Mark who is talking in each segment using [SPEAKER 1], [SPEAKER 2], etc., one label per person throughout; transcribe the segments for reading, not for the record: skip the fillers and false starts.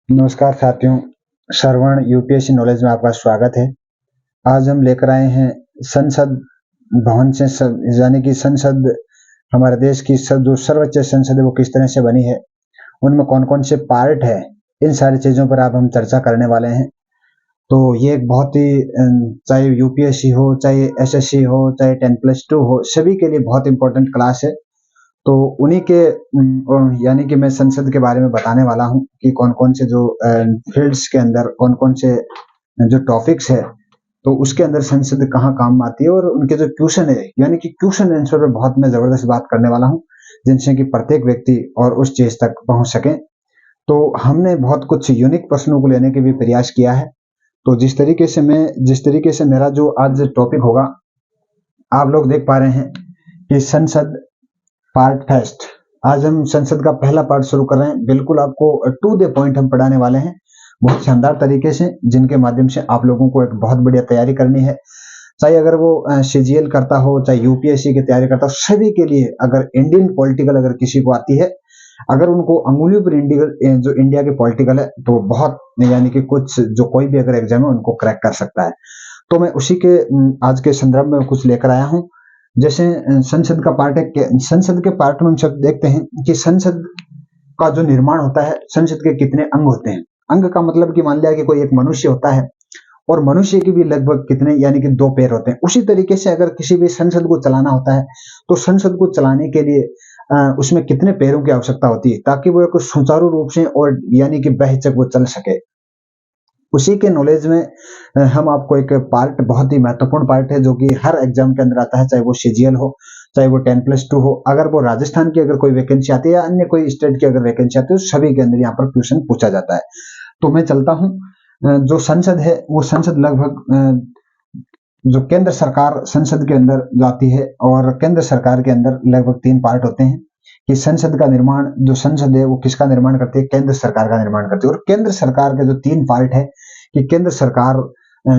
[SPEAKER 1] नमस्कार साथियों, श्रवण UPSC knowledge में आपका स्वागत है। आज हम लेकर आए हैं संसद भवन से यानी कि संसद हमारे देश की जो सर्वोच्च संसद है वो किस तरह से बनी है, उनमें कौन-कौन से पार्ट है, इन सारी चीज़ों पर आज हम चर्चा करने वाले हैं। तो ये एक बहुत ही चाहे यूपीएससी हो, चाहे एसएससी हो, चाहे 10+2 हो, सभी के लिए बहुत इम्पोर्टेंट क्लास है। तो उन्हीं के यानी कि मैं संसद के बारे में बताने वाला हूँ कि कौन-कौन से जो फील्ड्स के अंदर कौन-कौन से जो टॉपिक्स है, तो उसके अंदर संसद कहाँ काम आती है और उनके जो क्वेश्चन है, यानी कि क्वेश्चन आंसर पे बहुत मैं ज़बरदस्त बात करने वाला हूँ, जिनसे कि प्रत्येक व्यक्ति और उस चीज़ तक पहुँच सके। तो हमने बहुत कुछ यूनिक प्रश्नों को लेने के भी प्रयास किया है। तो जिस तरीके से मेरा जो आज टॉपिक होगा, आप लोग देख पा रहे हैं कि संसद पार्ट फर्स्ट। आज हम संसद का पहला पार्ट शुरू कर रहे हैं। बिल्कुल आपको टू द पॉइंट हम पढ़ाने वाले हैं, बहुत शानदार तरीके से, जिनके माध्यम से आप लोगों को एक बहुत बढ़िया तैयारी करनी है। चाहे अगर वो सीजीएल करता हो, चाहे यूपीएससी की तैयारी करता हो, सभी के लिए अगर इंडियन पॉलिटिकल अगर किसी को आती है, अगर उनको अंगुलियों पर जो इंडिया के पॉलिटिकल है, तो बहुत यानी कि कुछ जो कोई भी अगर एग्जाम है उनको क्रैक कर सकता है। तो मैं उसी के आज के संदर्भ में कुछ लेकर आया हूँ। जैसे संसद का पार्ट है कि संसद के पार्ट में हम सब देखते हैं कि संसद का जो निर्माण होता है, संसद के कितने अंग होते हैं। अंग का मतलब कि मान लिया कि कोई एक मनुष्य होता है और मनुष्य की भी लगभग कितने यानी कि दो पैर होते हैं। उसी तरीके से अगर किसी भी संसद को चलाना होता है, तो संसद को चलाने के लिए उसमें कितने पैरों की आवश्यकता होती है, ताकि वो एक सुचारू रूप से और यानी कि बेहिचक वो चल सके। उसी के नॉलेज में हम आपको एक पार्ट, बहुत ही महत्वपूर्ण पार्ट है, जो कि हर एग्जाम के अंदर आता है, चाहे वो सीजीएल हो, चाहे वो 10+2 हो। अगर वो राजस्थान की अगर कोई वैकेंसी आती है या अन्य कोई स्टेट की अगर वैकेंसी आती है, तो सभी के अंदर यहाँ पर क्वेश्चन पूछा जाता है। तो मैं चलता हूँ। जो संसद है वो संसद लगभग जो केंद्र सरकार संसद के अंदर जाती है, और केंद्र सरकार के अंदर लगभग 3 पार्ट होते हैं कि संसद का निर्माण, जो संसद है वो किसका निर्माण करती है, केंद्र सरकार का निर्माण करती है। और केंद्र सरकार के जो 3 पार्ट है कि केंद्र सरकार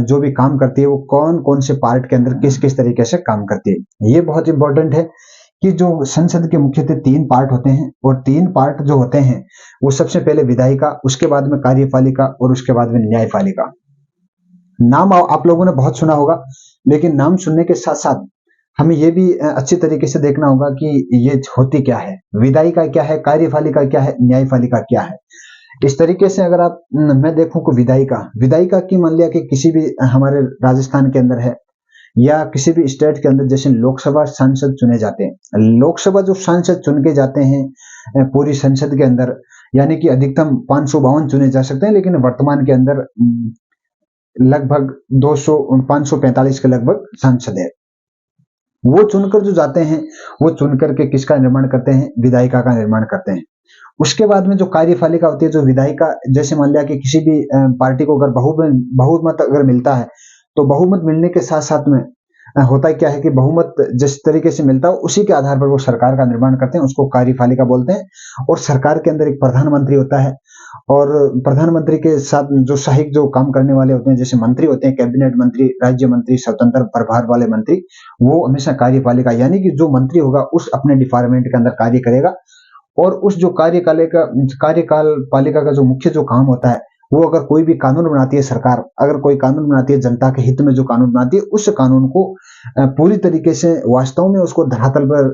[SPEAKER 1] जो भी काम करती है वो कौन कौन से पार्ट के अंदर किस किस तरीके से काम करती है। ये बहुत इंपॉर्टेंट है कि जो संसद के मुख्यतः 3 पार्ट होते हैं, और 3 पार्ट जो होते हैं वो सबसे पहले विधायिका, उसके बाद में कार्यपालिका और उसके बाद में न्यायपालिका। नाम आप लोगों ने बहुत सुना होगा, लेकिन नाम सुनने के साथ साथ हमें ये भी अच्छी तरीके से देखना होगा कि ये होती क्या है, विधायिका क्या है, कार्यपालिका क्या है, न्यायपालिका क्या है। इस तरीके से अगर आप मैं देखूं कि विधायिका विधायिका की मान लिया कि किसी भी हमारे राजस्थान के अंदर है या किसी भी स्टेट के अंदर, जैसे लोकसभा सांसद चुने जाते हैं, लोकसभा जो सांसद चुन के जाते हैं पूरी संसद के अंदर, यानी कि अधिकतम 552 चुने जा सकते हैं, लेकिन वर्तमान के अंदर लगभग 200 545 के लगभग सांसद है। वो चुनकर जो जाते हैं, वो चुनकर के किसका निर्माण करते हैं, विधायिका का निर्माण करते हैं। उसके बाद में जो कार्यपालिका होती है, जो विधायिका, जैसे मान लिया कि किसी भी पार्टी को अगर बहुमत अगर मिलता है, तो बहुमत मिलने के साथ साथ में होता है क्या है कि बहुमत जिस तरीके से मिलता है उसी के आधार पर वो सरकार का निर्माण करते हैं, उसको कार्यपालिका बोलते हैं। और सरकार के अंदर एक प्रधानमंत्री होता है, और प्रधानमंत्री के साथ जो सहायक जो काम करने वाले होते हैं, जैसे मंत्री होते हैं, कैबिनेट मंत्री, राज्य मंत्री, स्वतंत्र प्रभार वाले मंत्री, वो हमेशा कार्यपालिका, यानी कि जो मंत्री होगा उस अपने डिपार्टमेंट के अंदर कार्य करेगा। और उस जो कार्यकाल पालिका का जो मुख्य जो काम होता है, वो अगर कोई भी कानून बनाती है सरकार, अगर कोई कानून बनाती है जनता के हित में, जो कानून बनाती है, उस कानून को पूरी तरीके से वास्तव में उसको धरातल पर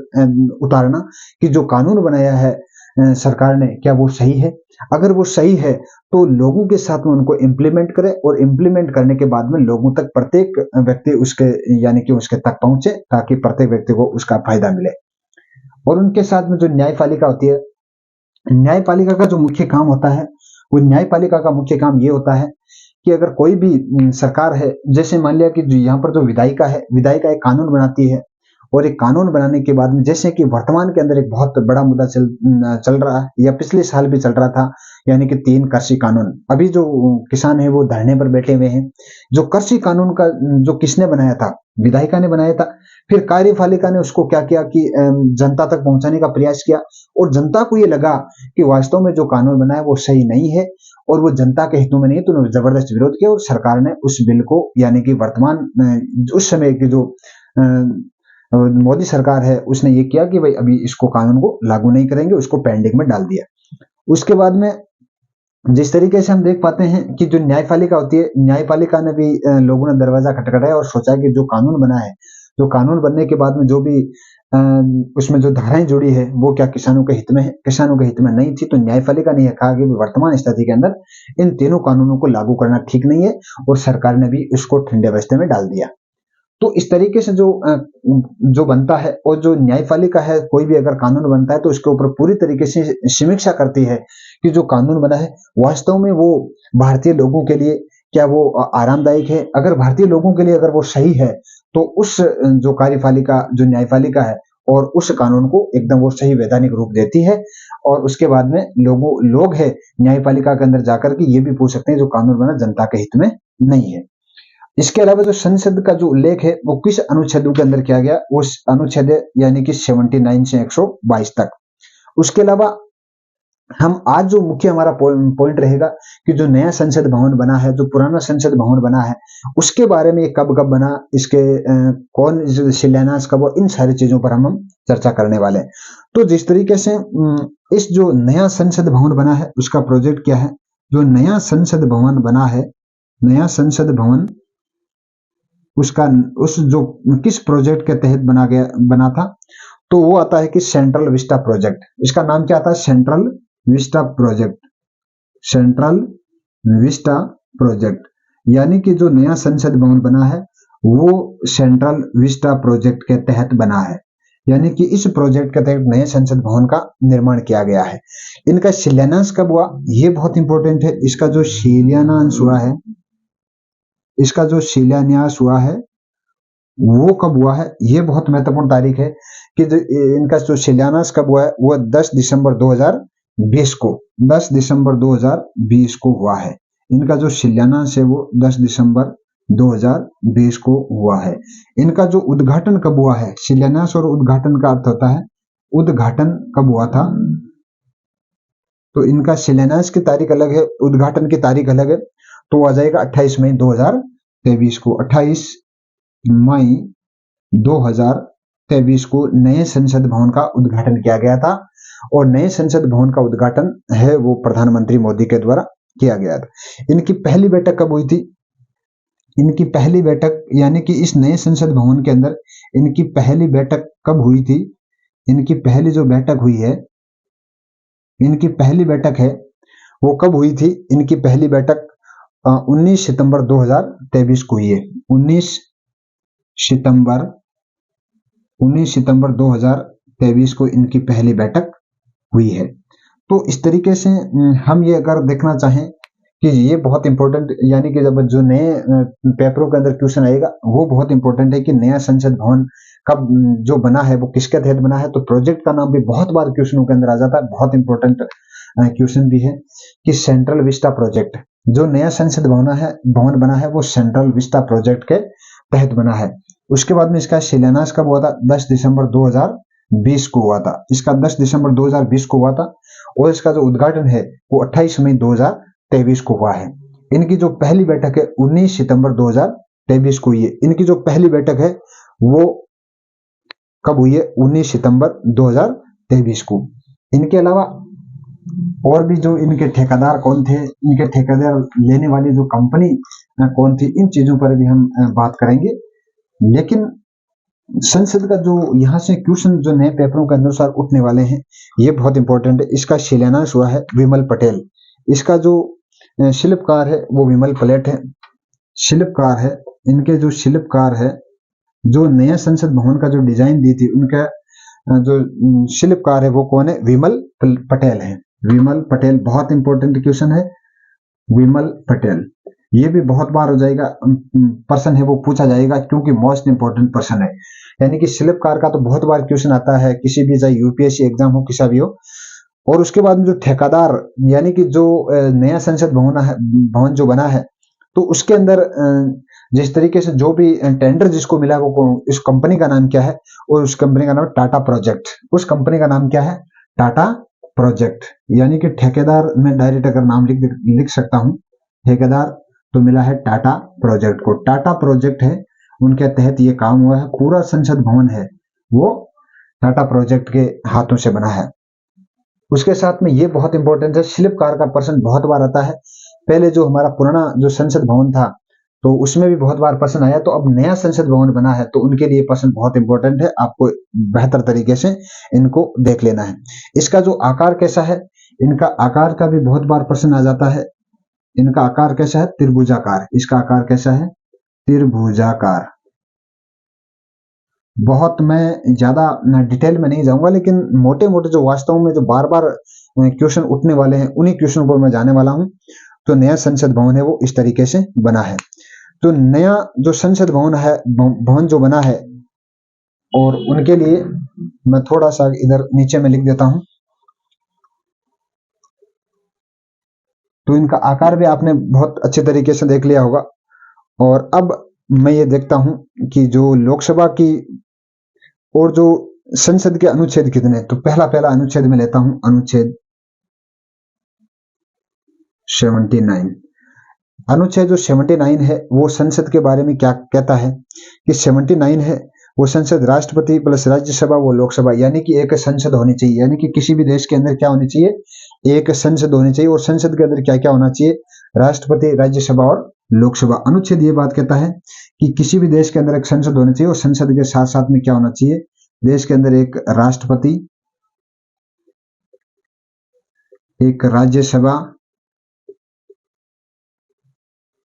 [SPEAKER 1] उतारना कि जो कानून बनाया है सरकार ने, क्या वो सही है। अगर वो सही है तो लोगों के साथ में उनको इम्प्लीमेंट करे, और इम्प्लीमेंट करने के बाद में लोगों तक प्रत्येक व्यक्ति उसके यानी कि उसके तक पहुंचे, ताकि प्रत्येक व्यक्ति को उसका फायदा मिले। और उनके साथ में जो न्यायपालिका होती है, न्यायपालिका का जो मुख्य काम होता है, वो न्यायपालिका का मुख्य काम ये होता है कि अगर कोई भी सरकार है, जैसे मान लिया कि यहाँ पर जो विधायिका है, विधायिका एक कानून बनाती है, और एक कानून बनाने के बाद में, जैसे कि वर्तमान के अंदर एक बहुत बड़ा मुद्दा चल रहा है, या पिछले साल भी चल रहा था, यानी कि 3 कृषि कानून। अभी जो किसान है वो धरने पर बैठे हुए हैं। जो कृषि कानून का जो किसने बनाया था, विधायिका ने बनाया था। फिर कार्यपालिका ने उसको क्या किया कि जनता तक पहुंचाने का प्रयास किया, और जनता को ये लगा कि वास्तव में जो कानून बना है वो सही नहीं है, और वो जनता के हितों में नहीं, तो उन्होंने जबरदस्त विरोध किया, और सरकार ने उस बिल को, यानी कि वर्तमान उस समय की जो मोदी सरकार है, उसने ये किया कि भाई अभी इसको कानून को लागू नहीं करेंगे, उसको पेंडिंग में डाल दिया। उसके बाद में जिस तरीके से हम देख पाते हैं कि जो न्यायपालिका होती है, न्यायपालिका ने भी लोगों ने दरवाजा खटखटाया और सोचा कि जो कानून बना है, जो कानून बनने के बाद में जो भी उसमें जो धाराएं जुड़ी है वो क्या किसानों के हित में है, किसानों के हित में नहीं थी। तो न्यायपालिका ने यह कहा कि वर्तमान स्थिति के अंदर इन तीनों कानूनों को लागू करना ठीक नहीं है, और सरकार ने भी इसको ठंडे बस्ते में डाल दिया। तो इस तरीके से जो बनता है, और जो न्यायपालिका है, कोई भी अगर कानून बनता है तो उसके ऊपर पूरी तरीके से समीक्षा करती है कि जो कानून बना है वास्तव में वो भारतीय लोगों के लिए क्या वो आरामदायक है। अगर भारतीय लोगों के लिए अगर वो सही है तो उस जो कार्यपालिका, जो न्यायपालिका है, और उस कानून को एकदम वो सही वैधानिक रूप देती है। और उसके बाद में लोग है न्यायपालिका के अंदर जाकर के ये भी पूछ सकते हैं जो कानून बना जनता के हित में नहीं है। इसके अलावा जो संसद का जो उल्लेख है वो किस अनुच्छेदों के अंदर किया गया, उस अनुच्छेद यानी कि 79 से 122 तक। उसके अलावा हम आज जो मुख्य हमारा पॉइंट रहेगा कि जो नया संसद भवन बना है, जो पुराना संसद भवन बना है, उसके बारे में कब कब बना, इसके कौन शिलान्यास कब, इन सारी चीजों पर हम चर्चा करने वाले हैं। तो जिस तरीके से इस जो नया संसद भवन बना है उसका प्रोजेक्ट क्या है, जो नया संसद भवन बना है, नया संसद भवन उसका उस जो किस प्रोजेक्ट के तहत बना था, तो वो आता है कि सेंट्रल विस्टा प्रोजेक्ट। इसका नाम क्या आता है, central Vista project, central Vista project. यानी कि जो नया संसद भवन बना है वो सेंट्रल विस्टा प्रोजेक्ट के तहत बना है, यानी कि इस प्रोजेक्ट के तहत नए संसद भवन का निर्माण किया गया है। इनका शिलान्यास कब हुआ, ये बहुत इंपॉर्टेंट है। इसका जो शिलान्यास हुआ है, इसका जो शिलान्यास हुआ है वो कब हुआ है, ये बहुत महत्वपूर्ण तारीख है कि इनका जो शिलान्यास कब हुआ है, वो 10 दिसंबर 2020 को, 10 दिसंबर 2020 को हुआ है। इनका जो शिलान्यास है वो 10 दिसंबर 2020 को हुआ है। इनका जो उद्घाटन कब हुआ है, शिलान्यास और उद्घाटन का अर्थ होता है उद्घाटन कब हुआ था, तो इनका शिलान्यास की तारीख अलग है, उद्घाटन की तारीख अलग है। तो आ जाएगा 28 मई 2023 को, 28 मई 2023 को नए संसद भवन का उद्घाटन किया गया था। और नए संसद भवन का उद्घाटन है वो प्रधानमंत्री मोदी के द्वारा किया गया था। इनकी पहली बैठक कब हुई थी, इनकी पहली बैठक यानी कि इस नए संसद भवन के अंदर इनकी पहली बैठक कब हुई थी, इनकी पहली जो बैठक हुई है, इनकी पहली बैठक है वो कब हुई थी, इनकी पहली बैठक 19 सितंबर 2023 को हुई है। 19 सितंबर 2023 को इनकी पहली बैठक हुई है। तो इस तरीके से हम ये अगर देखना चाहें कि ये बहुत इंपॉर्टेंट, यानी कि जब जो नए पेपरों के अंदर क्वेश्चन आएगा वो बहुत इंपॉर्टेंट है कि नया संसद भवन कब जो बना है वो किसके तहत बना है। तो प्रोजेक्ट का नाम भी बहुत बार क्वेश्चनों के अंदर आ जाता है, बहुत इंपॉर्टेंट क्वेश्चन भी है कि सेंट्रल विस्टा प्रोजेक्ट, जो नया संसद भवन बना है वो सेंट्रल विस्टा प्रोजेक्ट के तहत बना है। उसके बाद में इसका शिलान्यास कब हुआ था, 10 दिसंबर 2020 को हुआ था। इसका 10 दिसंबर 2020 को हुआ था। और इसका जो उद्घाटन है वो 28 मई 2023 को हुआ है। इनकी जो पहली बैठक है 19 सितंबर 2023 को हुई है। इनकी जो पहली बैठक है वो कब हुई है, 19 सितंबर 2023 को। इनके अलावा और भी जो इनके ठेकेदार कौन थे, इनके ठेकेदार लेने वाली जो कंपनी कौन थी, इन चीजों पर भी हम बात करेंगे। लेकिन संसद का जो यहाँ से क्वेश्चन जो नए पेपरों के अनुसार उठने वाले हैं ये बहुत इंपॉर्टेंट है। इसका शिलान्यास हुआ है विमल पटेल। इसका जो शिल्पकार है वो विमल पटेल है, शिल्पकार है। इनके जो शिल्पकार है, जो नया संसद भवन का जो डिजाइन दी थी उनका जो शिल्पकार है वो कौन है, विमल पटेल है। विमल पटेल बहुत इंपॉर्टेंट क्वेश्चन है, विमल पटेल। ये भी बहुत बार हो जाएगा, पर्सन है वो पूछा जाएगा क्योंकि मोस्ट इंपॉर्टेंट पर्सन है। यानी कि शिल्पकार का तो बहुत बार क्वेश्चन आता है किसी भी, चाहे यूपीएससी एग्जाम हो किसा भी हो। और उसके बाद में जो ठेकेदार यानी कि जो नया संसद भवन जो बना है तो उसके अंदर जिस तरीके से जो भी टेंडर जिसको मिला वो इस कंपनी का नाम क्या है, और उस कंपनी का नाम टाटा प्रोजेक्ट। उस कंपनी का नाम क्या है, टाटा प्रोजेक्ट। यानी कि ठेकेदार में डायरेक्ट अगर नाम लिख सकता हूं, ठेकेदार तो मिला है टाटा प्रोजेक्ट को। टाटा प्रोजेक्ट है, उनके तहत ये काम हुआ है। पूरा संसद भवन है वो टाटा प्रोजेक्ट के हाथों से बना है। उसके साथ में ये बहुत इंपॉर्टेंट है, शिल्पकार का प्रश्न बहुत बार आता है। पहले जो हमारा पुराना जो संसद भवन था तो उसमें भी बहुत बार प्रश्न आया, तो अब नया संसद भवन बना है तो उनके लिए प्रश्न बहुत इंपॉर्टेंट है, आपको बेहतर तरीके से इनको देख लेना है। इसका जो आकार कैसा है, इनका आकार का भी बहुत बार प्रश्न आ जाता है। इनका आकार कैसा है, त्रिभुजाकार। इसका आकार कैसा है, त्रिभुजाकार। बहुत मैं ज्यादा डिटेल में नहीं जाऊंगा, लेकिन मोटे मोटे जो वास्तव में जो बार बार क्वेश्चन उठने वाले हैं उन्हीं क्वेश्चन पर मैं जाने वाला हूं। तो नया संसद भवन है वो इस तरीके से बना है। तो नया जो संसद भवन है, भवन जो बना है, और उनके लिए मैं थोड़ा सा इधर नीचे में लिख देता हूं। तो इनका आकार भी आपने बहुत अच्छे तरीके से देख लिया होगा। और अब मैं ये देखता हूं कि जो लोकसभा की और जो संसद के अनुच्छेद कितने, तो पहला अनुच्छेद में लेता हूं, अनुच्छेद 79। अनुच्छेद जो 79 है वो संसद के बारे में क्या कहता है कि 79 है वो संसद राष्ट्रपति प्लस राज्यसभा वो लोकसभा, यानी कि एक संसद होनी चाहिए। यानी कि किसी भी देश के अंदर क्या होनी चाहिए, एक संसद होनी चाहिए। और संसद के अंदर क्या क्या होना चाहिए, राष्ट्रपति, राज्यसभा और लोकसभा। अनुच्छेद ये बात कहता है कि किसी भी देश के अंदर एक संसद होनी चाहिए, और संसद के साथ साथ में क्या होना चाहिए, देश के अंदर एक राष्ट्रपति, एक राज्यसभा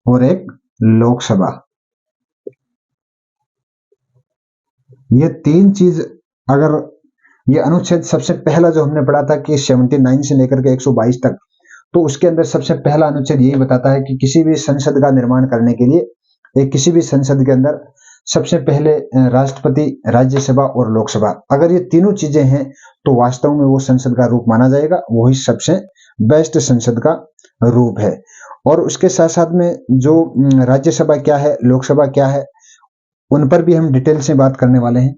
[SPEAKER 1] और एक लोकसभा। ये तीन चीज, अगर ये अनुच्छेद सबसे पहला जो हमने पढ़ा था कि 79 से लेकर के 122 तक, तो उसके अंदर सबसे पहला अनुच्छेद यही बताता है कि किसी भी संसद का निर्माण करने के लिए एक किसी भी संसद के अंदर सबसे पहले राष्ट्रपति, राज्यसभा और लोकसभा, अगर ये तीनों चीजें हैं तो वास्तव में वो संसद का रूप माना जाएगा, वही सबसे बेस्ट संसद का रूप है। और उसके साथ साथ में जो राज्यसभा क्या है, लोकसभा क्या है, उन पर भी हम डिटेल से बात करने वाले हैं।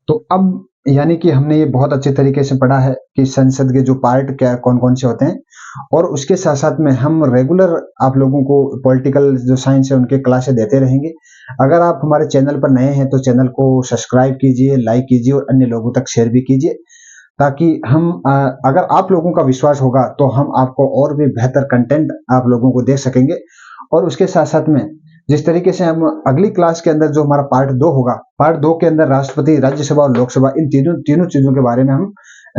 [SPEAKER 1] तो अब यानी कि हमने ये बहुत अच्छे तरीके से पढ़ा है कि संसद के जो पार्ट क्या कौन कौन से होते हैं, और उसके साथ साथ में हम रेगुलर आप लोगों को पॉलिटिकल जो साइंस है उनके क्लासेस देते रहेंगे। अगर आप हमारे चैनल पर नए हैं तो चैनल को सब्सक्राइब कीजिए, लाइक कीजिए और अन्य लोगों तक शेयर भी कीजिए, ताकि हम अगर आप लोगों का विश्वास होगा तो हम आपको और भी बेहतर कंटेंट आप लोगों को दे सकेंगे। और उसके साथ साथ में जिस तरीके से हम अगली क्लास के अंदर जो हमारा पार्ट 2 होगा, पार्ट 2 के अंदर राष्ट्रपति, राज्यसभा और लोकसभा, इन तीनों चीजों के बारे में हम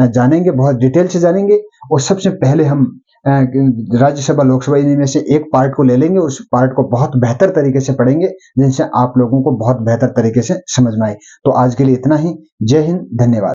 [SPEAKER 1] जानेंगे, बहुत डिटेल से जानेंगे। और सबसे पहले हम राज्यसभा, लोकसभा, इनमें से एक पार्ट को ले लेंगे, उस पार्ट को बहुत बेहतर तरीके से पढ़ेंगे, जिनसे आप लोगों को बहुत बेहतर तरीके से समझ में आए। तो आज के लिए इतना ही। जय हिंद, धन्यवाद।